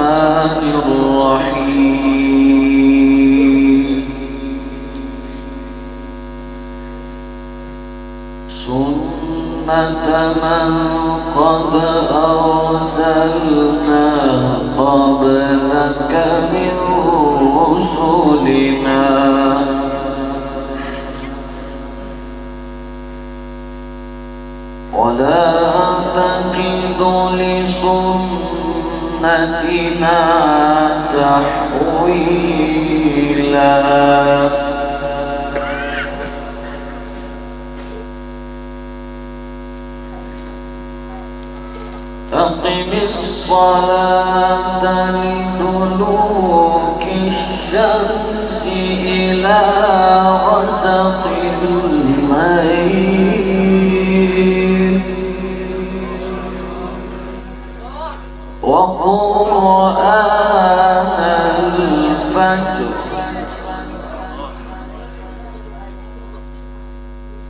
الرحمن الرحيم سنة من قد أرسلنا قبلك من رسلنا ولا تجد لسنتنا تحويلا أقم الصلاة لدلوك الشمس إلى غسق الليل وقرآن الفجر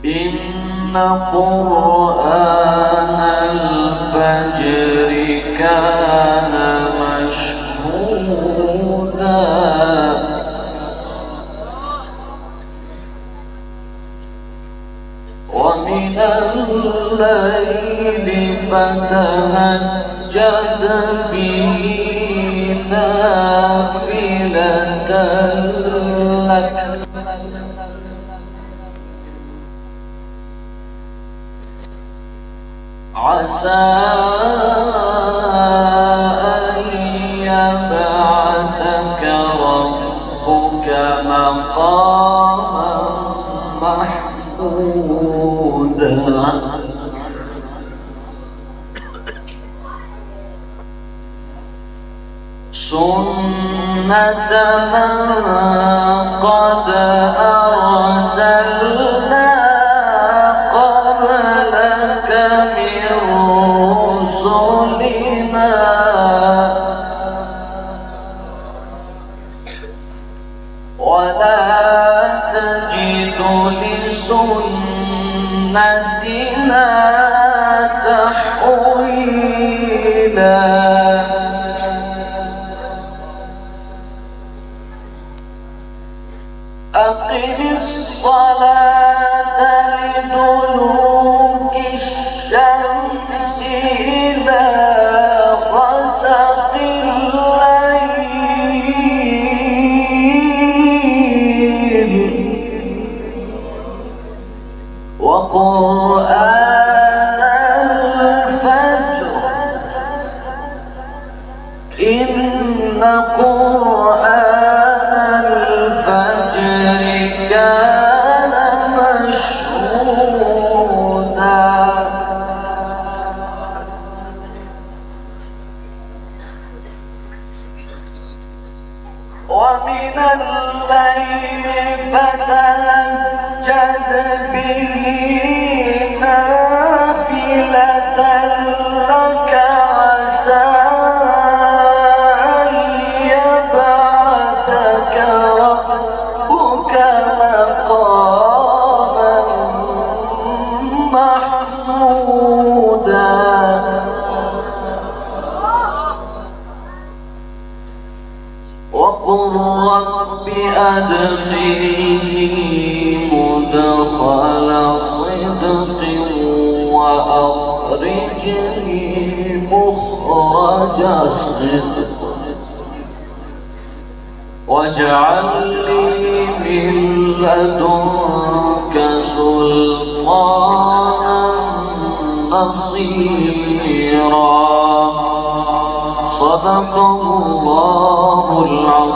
إن قرآن الفجر كان مشهودا ومن الليل فتهجد به نافلة لك عسى أن يبعثك ربك مقاما محمودا سنة من قد أرسلنا قبلك من رسلنا ولا تجد لسنتنا تحويلا أقم الصلاة لدلوك الشمس إلى غسق الليل وقرآن الفجر إن قرآن الفجر كان مشهودا ومن الليل فتهجد به نافلة لك عسى أن يبعثك ربك مقاما محمودا وقل رب أدخلني مدخل صدق وأخرجني مخرج صدق واجعل لي من لدنك سلطانا نصيرا صدق الله العظيم.